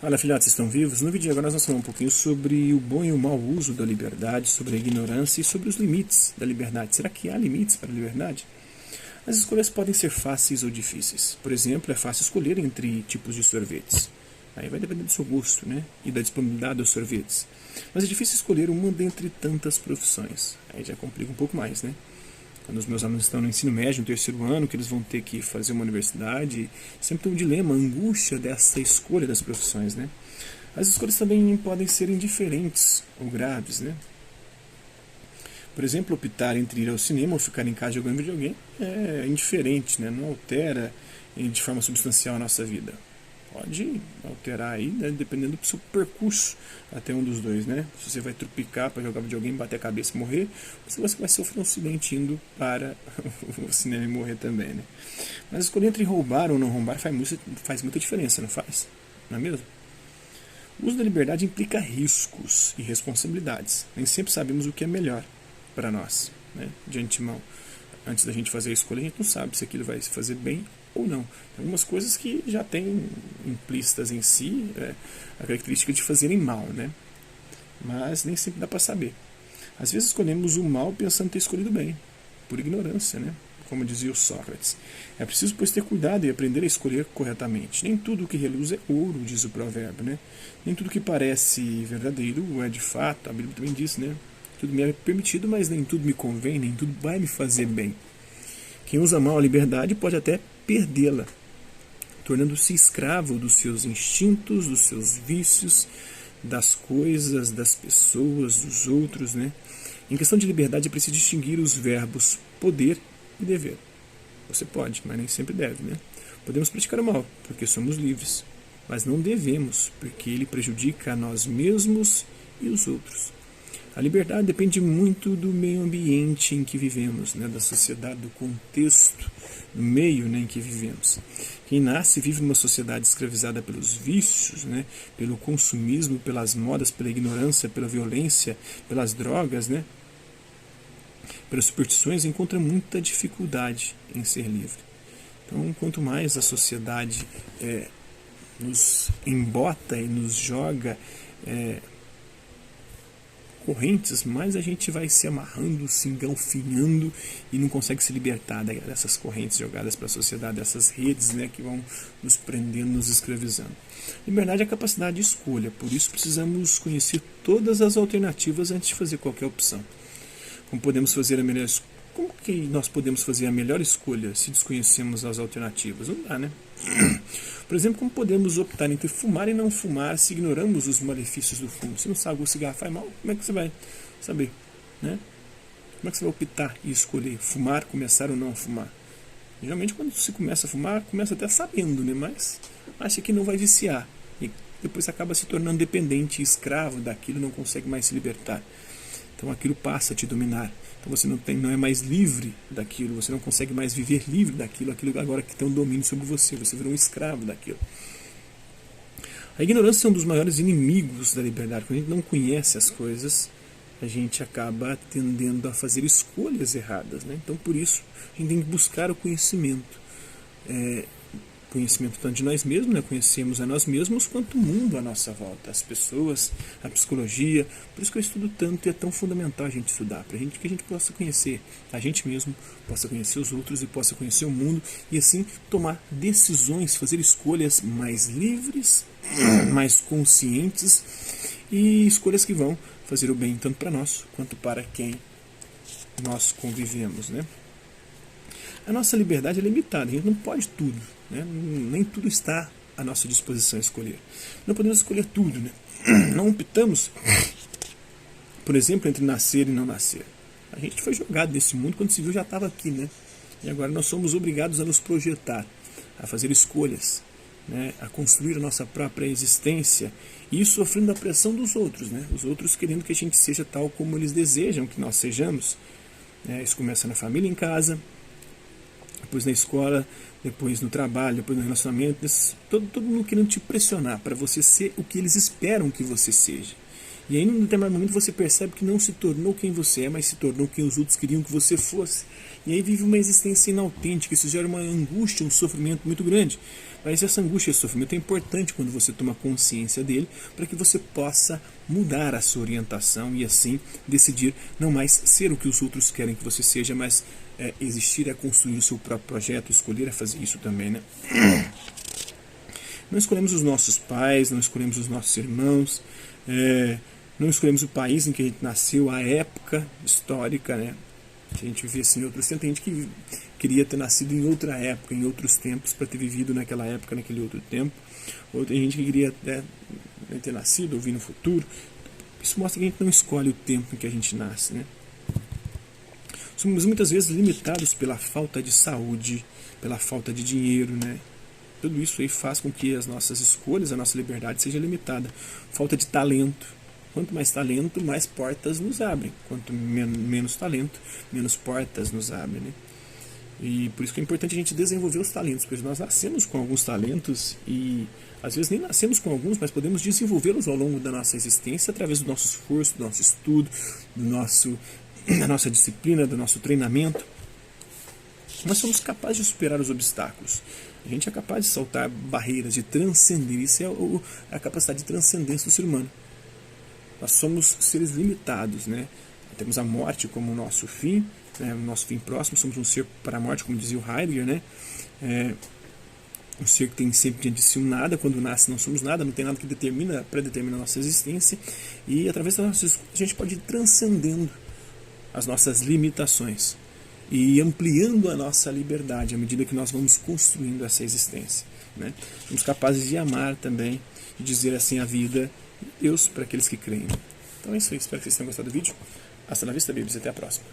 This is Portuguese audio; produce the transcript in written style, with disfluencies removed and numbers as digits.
Fala, filhotes, estão vivos? No vídeo de agora nós vamos falar um pouquinho sobre o bom e o mau uso da liberdade, sobre a ignorância e sobre os limites da liberdade. Será que há limites para a liberdade? As escolhas podem ser fáceis ou difíceis. Por exemplo, é fácil escolher entre tipos de sorvetes. Aí vai depender do seu gosto, né? E da disponibilidade dos sorvetes. Mas é difícil escolher uma dentre tantas profissões. Aí já complica um pouco mais, né? Quando os meus alunos estão no ensino médio, no terceiro ano, que eles vão ter que fazer uma universidade, sempre tem um dilema, a angústia dessa escolha das profissões, né? As escolhas também podem ser indiferentes ou graves, né? Por exemplo, optar entre ir ao cinema ou ficar em casa jogando videogame é indiferente, né? Não altera de forma substancial a nossa vida. Pode alterar aí, né, dependendo do seu percurso até um dos dois, né? Se você vai trupicar para jogar videogame, bater a cabeça e morrer, ou se você vai sofrer um acidente indo para o cinema e morrer também, né? Mas escolher entre roubar ou não roubar faz muita diferença, não faz? Não é mesmo? O uso da liberdade implica riscos e responsabilidades. Nem sempre sabemos o que é melhor para nós, né? De antemão. Antes da gente fazer a escolha, a gente não sabe se aquilo vai se fazer bem ou não. Tem algumas coisas que já têm implícitas em si a característica de fazerem mal, né? Mas nem sempre dá para saber. Às vezes escolhemos o mal pensando ter escolhido bem, por ignorância, né? Como dizia o Sócrates. É preciso, pois, ter cuidado e aprender a escolher corretamente. Nem tudo o que reluz é ouro, diz o provérbio, né? Nem tudo que parece verdadeiro é de fato. A Bíblia também diz, né? Tudo me é permitido, mas nem tudo me convém, nem tudo vai me fazer bem. Quem usa mal a liberdade pode até perdê-la, tornando-se escravo dos seus instintos, dos seus vícios, das coisas, das pessoas, dos outros, né? Em questão de liberdade é preciso distinguir os verbos poder e dever. Você pode, mas nem sempre deve, né? Podemos praticar o mal, porque somos livres, mas não devemos, porque ele prejudica a nós mesmos e os outros. A liberdade depende muito do meio ambiente em que vivemos, né, da sociedade, do contexto, do meio, né, em que vivemos. Quem nasce e vive numa sociedade escravizada pelos vícios, né, pelo consumismo, pelas modas, pela ignorância, pela violência, pelas drogas, né, pelas superstições, encontra muita dificuldade em ser livre. Então, quanto mais a sociedade nos embota e nos joga correntes, mais a gente vai se amarrando, se engalfinhando e não consegue se libertar dessas correntes jogadas para a sociedade, dessas redes, né, que vão nos prendendo, nos escravizando. Liberdade é a capacidade de escolha, por isso precisamos conhecer todas as alternativas antes de fazer qualquer opção. Como que nós podemos fazer a melhor escolha se desconhecemos as alternativas? Não dá, né? Por exemplo, como podemos optar entre fumar e não fumar se ignoramos os malefícios do fumo? Se não sabe que o cigarro faz mal, como é que você vai saber, né? Como é que você vai optar e escolher fumar, começar ou não fumar? Geralmente quando se começa a fumar, começa até sabendo, né? Mas acha que não vai viciar. E depois acaba se tornando dependente, escravo daquilo, não consegue mais se libertar. Então aquilo passa a te dominar. Então você não é mais livre daquilo, você não consegue mais viver livre daquilo, aquilo agora que tem um domínio sobre você, você virou um escravo daquilo. A ignorância é um dos maiores inimigos da liberdade. Quando a gente não conhece as coisas, a gente acaba tendendo a fazer escolhas erradas, né? Então por isso a gente tem que buscar o conhecimento. Conhecimento tanto de nós mesmos, né? Conhecemos a nós mesmos, quanto o mundo à nossa volta, as pessoas, a psicologia. Por isso que eu estudo tanto e é tão fundamental a gente estudar, para que a gente possa conhecer a gente mesmo, possa conhecer os outros e possa conhecer o mundo e assim tomar decisões, fazer escolhas mais livres, mais conscientes e escolhas que vão fazer o bem tanto para nós quanto para quem nós convivemos, né? A nossa liberdade é limitada, a gente não pode tudo, né? Nem tudo está à nossa disposição a escolher. Não podemos escolher tudo, né? Não optamos, por exemplo, entre nascer e não nascer. A gente foi jogado desse mundo quando se viu já estava aqui, né? E agora nós somos obrigados a nos projetar, a fazer escolhas, né? A construir a nossa própria existência, e isso sofrendo a pressão dos outros, né? Os outros querendo que a gente seja tal como eles desejam que nós sejamos. Isso começa na família, em casa, depois na escola, depois no trabalho, depois no relacionamento, todo mundo querendo te pressionar para você ser o que eles esperam que você seja. E aí, num determinado momento, você percebe que não se tornou quem você é, mas se tornou quem os outros queriam que você fosse. E aí vive uma existência inautêntica, isso gera uma angústia, um sofrimento muito grande. Mas essa angústia e esse sofrimento é importante quando você toma consciência dele, para que você possa mudar a sua orientação e assim decidir não mais ser o que os outros querem que você seja, mas existir a construir o seu próprio projeto, escolher a fazer isso também, né? Não escolhemos os nossos pais, não escolhemos os nossos irmãos, não escolhemos o país em que a gente nasceu, a época histórica, né? Que a gente vivia assim em outros tempos. Tem gente que queria ter nascido em outra época, em outros tempos, para ter vivido naquela época, naquele outro tempo. Ou tem gente que queria ter nascido ou vir no futuro. Isso mostra que a gente não escolhe o tempo em que a gente nasce, né? Somos muitas vezes limitados pela falta de saúde, pela falta de dinheiro, né? Tudo isso aí faz com que as nossas escolhas, a nossa liberdade seja limitada. Falta de talento. Quanto mais talento, mais portas nos abrem. Quanto menos talento, menos portas nos abrem, né? E por isso que é importante a gente desenvolver os talentos, porque nós nascemos com alguns talentos e às vezes nem nascemos com alguns, mas podemos desenvolvê-los ao longo da nossa existência através do nosso esforço, do nosso estudo, da nossa disciplina, do nosso treinamento. Nós somos capazes de superar os obstáculos. A gente é capaz de saltar barreiras, de transcender. Isso é a capacidade de transcendência do ser humano. Nós somos seres limitados, né? Temos a morte como o nosso fim, né? O nosso fim próximo. Somos um ser para a morte, como dizia o Heidegger, né? Um ser que tem sempre diante de si um nada. Quando nasce não somos nada, não tem nada que predetermina a nossa existência. E através da nossa escolha a gente pode ir transcendendo as nossas limitações e ampliando a nossa liberdade à medida que nós vamos construindo essa existência, né? Somos capazes de amar também, de dizer assim a vida, Deus para aqueles que creem. Então é isso aí, espero que vocês tenham gostado do vídeo. Hasta la vista, babies, até a próxima.